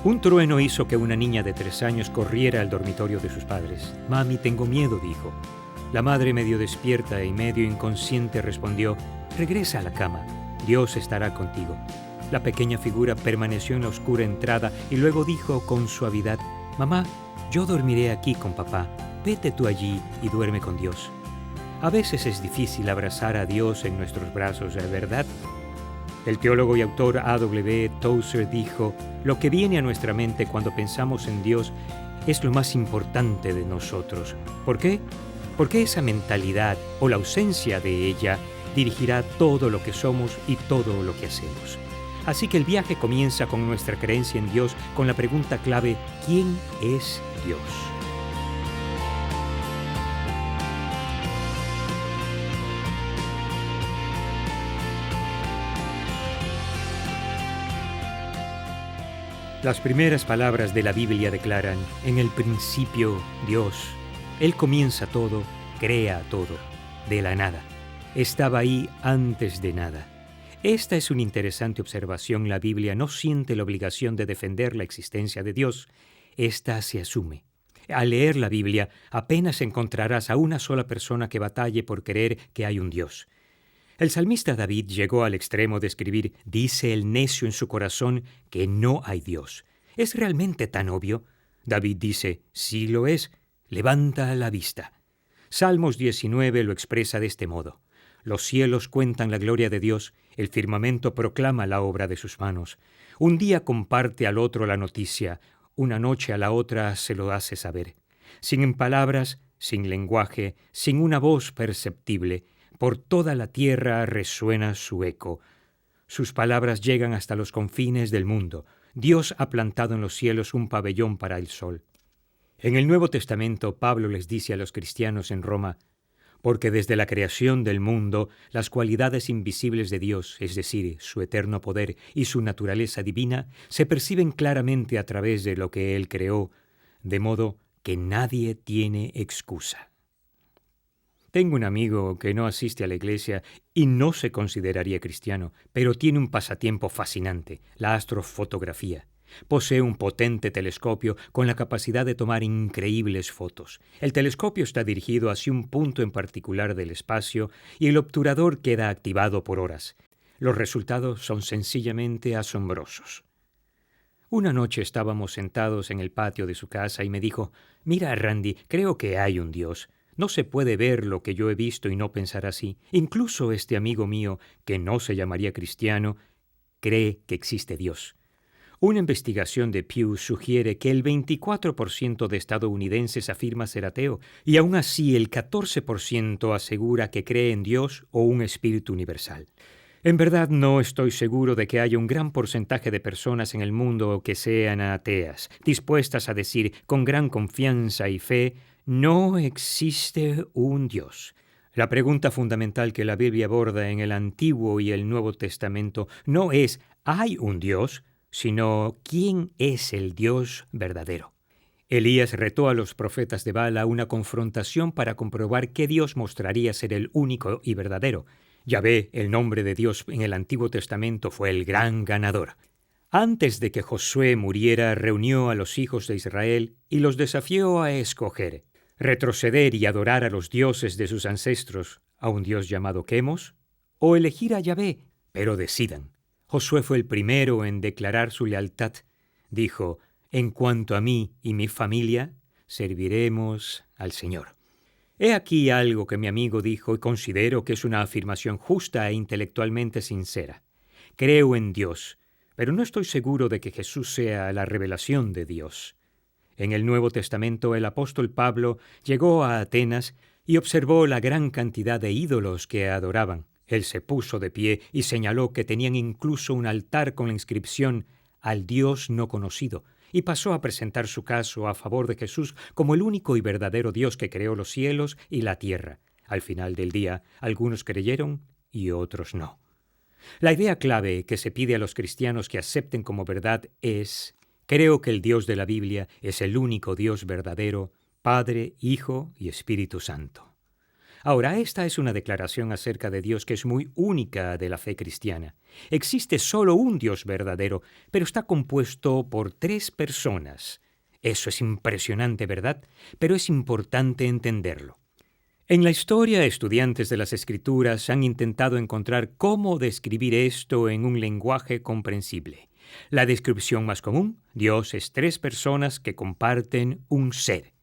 Un trueno hizo que una niña de 3 años corriera al dormitorio de sus padres. «Mami, tengo miedo», dijo. La madre, medio despierta y medio inconsciente, respondió: «Regresa a la cama. Dios estará contigo». La pequeña figura permaneció en la oscura entrada y luego dijo con suavidad: «Mamá, yo dormiré aquí con papá. Vete tú allí y duerme con Dios». A veces es difícil abrazar a Dios en nuestros brazos, ¿verdad? El teólogo y autor A.W. Tozer dijo: «Lo que viene a nuestra mente cuando pensamos en Dios es lo más importante de nosotros». ¿Por qué? Porque esa mentalidad o la ausencia de ella dirigirá todo lo que somos y todo lo que hacemos. Así que el viaje comienza con nuestra creencia en Dios, con la pregunta clave: ¿quién es Dios? Las primeras palabras de la Biblia declaran: en el principio, Dios. Él comienza todo, crea todo, de la nada. Estaba ahí antes de nada. Esta es una interesante observación. La Biblia no siente la obligación de defender la existencia de Dios. Esta se asume. Al leer la Biblia, apenas encontrarás a una sola persona que batalle por creer que hay un Dios. El salmista David llegó al extremo de escribir: «Dice el necio en su corazón que no hay Dios». ¿Es realmente tan obvio? David dice: «Sí lo es. Levanta la vista». Salmos 19 lo expresa de este modo: «Los cielos cuentan la gloria de Dios, el firmamento proclama la obra de sus manos. Un día comparte al otro la noticia, una noche a la otra se lo hace saber. Sin palabras, sin lenguaje, sin una voz perceptible, por toda la tierra resuena su eco. Sus palabras llegan hasta los confines del mundo. Dios ha plantado en los cielos un pabellón para el sol». En el Nuevo Testamento, Pablo les dice a los cristianos en Roma: «Porque desde la creación del mundo, las cualidades invisibles de Dios, es decir, su eterno poder y su naturaleza divina, se perciben claramente a través de lo que Él creó, de modo que nadie tiene excusa». Tengo un amigo que no asiste a la iglesia y no se consideraría cristiano, pero tiene un pasatiempo fascinante: la astrofotografía. Posee un potente telescopio con la capacidad de tomar increíbles fotos. El telescopio está dirigido hacia un punto en particular del espacio y el obturador queda activado por horas. Los resultados son sencillamente asombrosos. Una noche estábamos sentados en el patio de su casa y me dijo: «Mira, Randy, creo que hay un Dios. No se puede ver lo que yo he visto y no pensar así. Incluso este amigo mío, que no se llamaría cristiano, cree que existe Dios». Una investigación de Pew sugiere que el 24% de estadounidenses afirma ser ateo, y aún así el 14% asegura que cree en Dios o un espíritu universal. En verdad, no estoy seguro de que haya un gran porcentaje de personas en el mundo que sean ateas, dispuestas a decir con gran confianza y fe: «No existe un Dios». La pregunta fundamental que la Biblia aborda en el Antiguo y el Nuevo Testamento no es ¿hay un Dios?, sino ¿quién es el Dios verdadero? Elías retó a los profetas de Baal a una confrontación para comprobar qué Dios mostraría ser el único y verdadero. Yahvé, el nombre de Dios en el Antiguo Testamento, fue el gran ganador. Antes de que Josué muriera, reunió a los hijos de Israel y los desafió a escoger: retroceder y adorar a los dioses de sus ancestros, a un dios llamado Quemos, o elegir a Yahvé. Pero decidan. Josué fue el primero en declarar su lealtad. Dijo: «En cuanto a mí y mi familia, serviremos al Señor». He aquí algo que mi amigo dijo y considero que es una afirmación justa e intelectualmente sincera. Creo en Dios, pero no estoy seguro de que Jesús sea la revelación de Dios. En el Nuevo Testamento, el apóstol Pablo llegó a Atenas y observó la gran cantidad de ídolos que adoraban. Él se puso de pie y señaló que tenían incluso un altar con la inscripción «Al Dios no conocido», y pasó a presentar su caso a favor de Jesús como el único y verdadero Dios que creó los cielos y la tierra. Al final del día, algunos creyeron y otros no. La idea clave que se pide a los cristianos que acepten como verdad es: creo que el Dios de la Biblia es el único Dios verdadero, Padre, Hijo y Espíritu Santo. Ahora, esta es una declaración acerca de Dios que es muy única de la fe cristiana. Existe solo un Dios verdadero, pero está compuesto por 3 personas. Eso es impresionante, ¿verdad? Pero es importante entenderlo. En la historia, estudiantes de las Escrituras han intentado encontrar cómo describir esto en un lenguaje comprensible. La descripción más común: Dios es 3 personas que comparten un ser.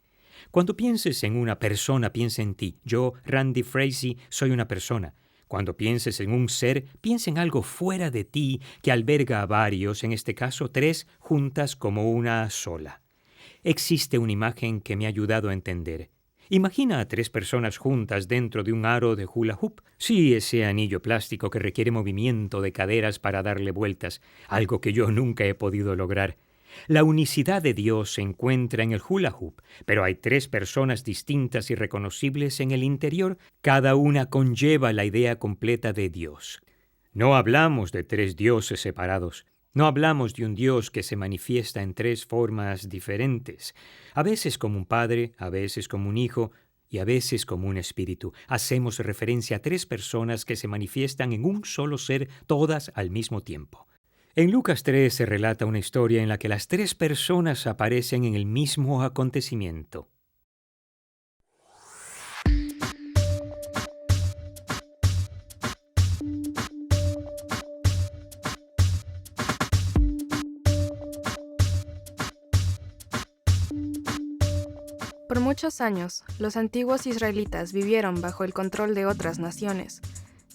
Cuando pienses en una persona, piensa en ti. Yo, Randy Frazee, soy una persona. Cuando pienses en un ser, piensa en algo fuera de ti que alberga a varios, en este caso 3, juntas como una sola. Existe una imagen que me ha ayudado a entender. Imagina a 3 personas juntas dentro de un aro de hula hoop. Sí, ese anillo plástico que requiere movimiento de caderas para darle vueltas, algo que yo nunca he podido lograr. La unicidad de Dios se encuentra en el hula hoop, pero hay 3 personas distintas y reconocibles en el interior. Cada una conlleva la idea completa de Dios. No hablamos de 3 dioses separados. No hablamos de un Dios que se manifiesta en 3 formas diferentes, a veces como un padre, a veces como un hijo y a veces como un espíritu. Hacemos referencia a 3 personas que se manifiestan en un solo ser, todas al mismo tiempo. En Lucas 3 se relata una historia en la que las 3 personas aparecen en el mismo acontecimiento. Por muchos años, los antiguos israelitas vivieron bajo el control de otras naciones.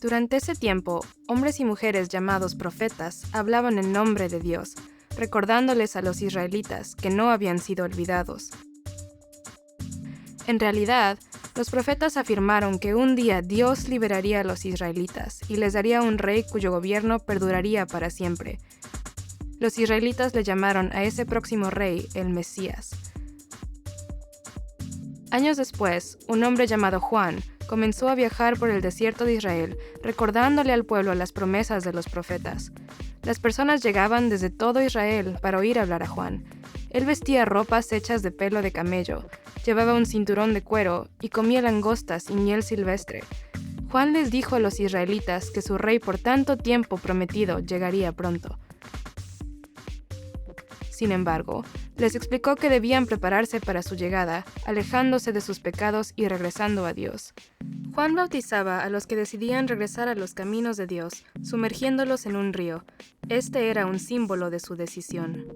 Durante ese tiempo, hombres y mujeres llamados profetas hablaban en nombre de Dios, recordándoles a los israelitas que no habían sido olvidados. En realidad, los profetas afirmaron que un día Dios liberaría a los israelitas y les daría un rey cuyo gobierno perduraría para siempre. Los israelitas le llamaron a ese próximo rey el Mesías. Años después, un hombre llamado Juan comenzó a viajar por el desierto de Israel, recordándole al pueblo las promesas de los profetas. Las personas llegaban desde todo Israel para oír hablar a Juan. Él vestía ropas hechas de pelo de camello, llevaba un cinturón de cuero y comía langostas y miel silvestre. Juan les dijo a los israelitas que su rey por tanto tiempo prometido llegaría pronto. Sin embargo, les explicó que debían prepararse para su llegada, alejándose de sus pecados y regresando a Dios. Juan bautizaba a los que decidían regresar a los caminos de Dios, sumergiéndolos en un río. Este era un símbolo de su decisión.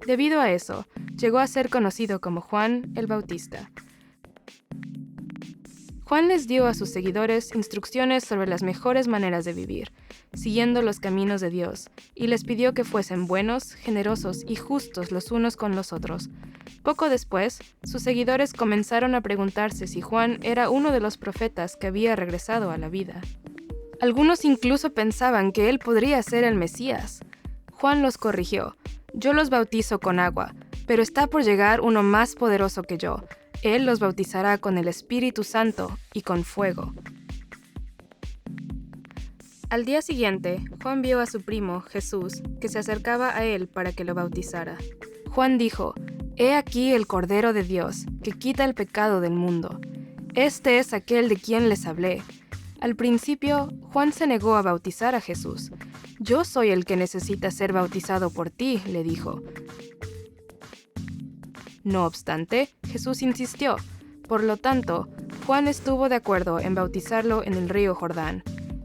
Debido a eso, llegó a ser conocido como Juan el Bautista. Juan les dio a sus seguidores instrucciones sobre las mejores maneras de vivir, siguiendo los caminos de Dios, y les pidió que fuesen buenos, generosos y justos los unos con los otros. Poco después, sus seguidores comenzaron a preguntarse si Juan era uno de los profetas que había regresado a la vida. Algunos incluso pensaban que él podría ser el Mesías. Juan los corrigió: «Yo los bautizo con agua, pero está por llegar uno más poderoso que yo. Él los bautizará con el Espíritu Santo y con fuego». Al día siguiente, Juan vio a su primo, Jesús, que se acercaba a él para que lo bautizara. Juan dijo: «He aquí el Cordero de Dios, que quita el pecado del mundo. Este es aquel de quien les hablé». Al principio, Juan se negó a bautizar a Jesús. «Yo soy el que necesita ser bautizado por ti», le dijo. No obstante, Jesús insistió. Por lo tanto, Juan estuvo de acuerdo en bautizarlo en el río Jordán.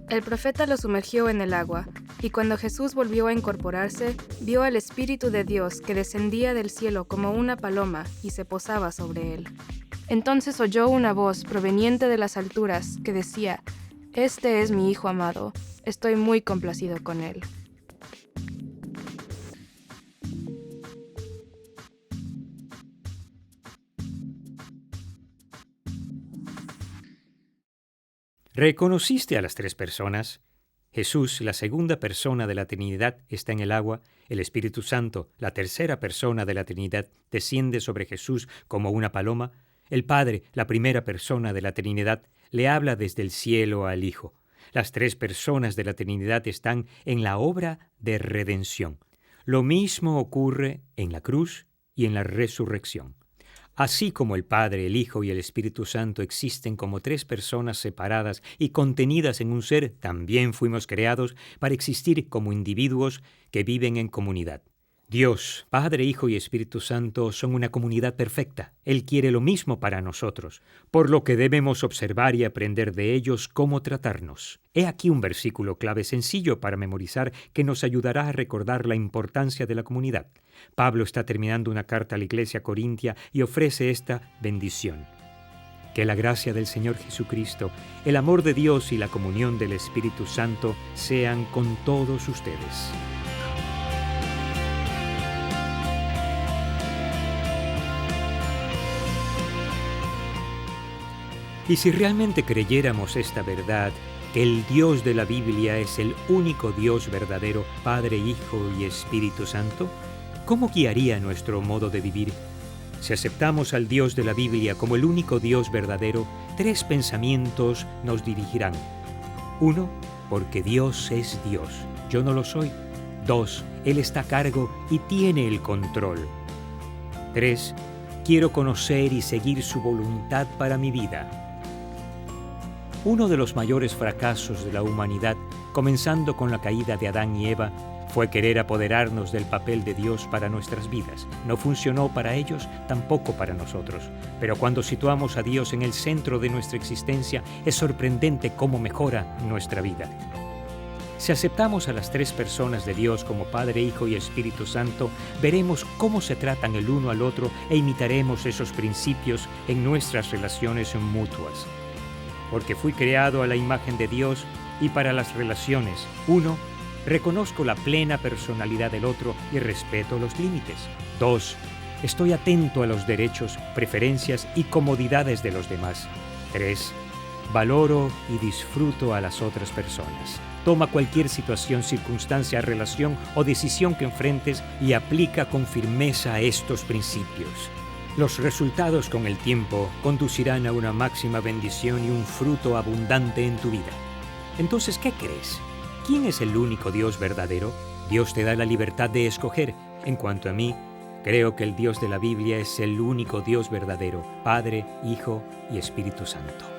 El profeta lo sumergió en el agua, y cuando Jesús volvió a incorporarse, vio al Espíritu de Dios que descendía del cielo como una paloma y se posaba sobre él. Entonces oyó una voz proveniente de las alturas que decía: «Este es mi Hijo amado, estoy muy complacido con él». ¿Reconociste a las 3 personas? Jesús, la segunda persona de la Trinidad, está en el agua. El Espíritu Santo, la tercera persona de la Trinidad, desciende sobre Jesús como una paloma. El Padre, la primera persona de la Trinidad, le habla desde el cielo al Hijo. Las 3 personas de la Trinidad están en la obra de redención. Lo mismo ocurre en la cruz y en la resurrección. Así como el Padre, el Hijo y el Espíritu Santo existen como tres personas separadas y contenidas en un ser, también fuimos creados para existir como individuos que viven en comunidad. Dios, Padre, Hijo y Espíritu Santo son una comunidad perfecta. Él quiere lo mismo para nosotros, por lo que debemos observar y aprender de ellos cómo tratarnos. He aquí un versículo clave sencillo para memorizar que nos ayudará a recordar la importancia de la comunidad. Pablo está terminando una carta a la iglesia corintia y ofrece esta bendición. Que la gracia del Señor Jesucristo, el amor de Dios y la comunión del Espíritu Santo sean con todos ustedes. Y si realmente creyéramos esta verdad, que el Dios de la Biblia es el único Dios verdadero, Padre, Hijo y Espíritu Santo, ¿cómo guiaría nuestro modo de vivir? Si aceptamos al Dios de la Biblia como el único Dios verdadero, tres pensamientos nos dirigirán. 1. Porque Dios es Dios, yo no lo soy. 2. Él está a cargo y tiene el control. 3. Quiero conocer y seguir su voluntad para mi vida. Uno de los mayores fracasos de la humanidad, comenzando con la caída de Adán y Eva, fue querer apoderarnos del papel de Dios para nuestras vidas. No funcionó para ellos, tampoco para nosotros. Pero cuando situamos a Dios en el centro de nuestra existencia, es sorprendente cómo mejora nuestra vida. Si aceptamos a las tres personas de Dios como Padre, Hijo y Espíritu Santo, veremos cómo se tratan el uno al otro e imitaremos esos principios en nuestras relaciones mutuas. Porque fui creado a la imagen de Dios y para las relaciones. 1. Reconozco la plena personalidad del otro y respeto los límites. 2. Estoy atento a los derechos, preferencias y comodidades de los demás. 3. Valoro y disfruto a las otras personas. Toma cualquier situación, circunstancia, relación o decisión que enfrentes y aplica con firmeza estos principios. Los resultados con el tiempo conducirán a una máxima bendición y un fruto abundante en tu vida. Entonces, ¿qué crees? ¿Quién es el único Dios verdadero? Dios te da la libertad de escoger. En cuanto a mí, creo que el Dios de la Biblia es el único Dios verdadero, Padre, Hijo y Espíritu Santo.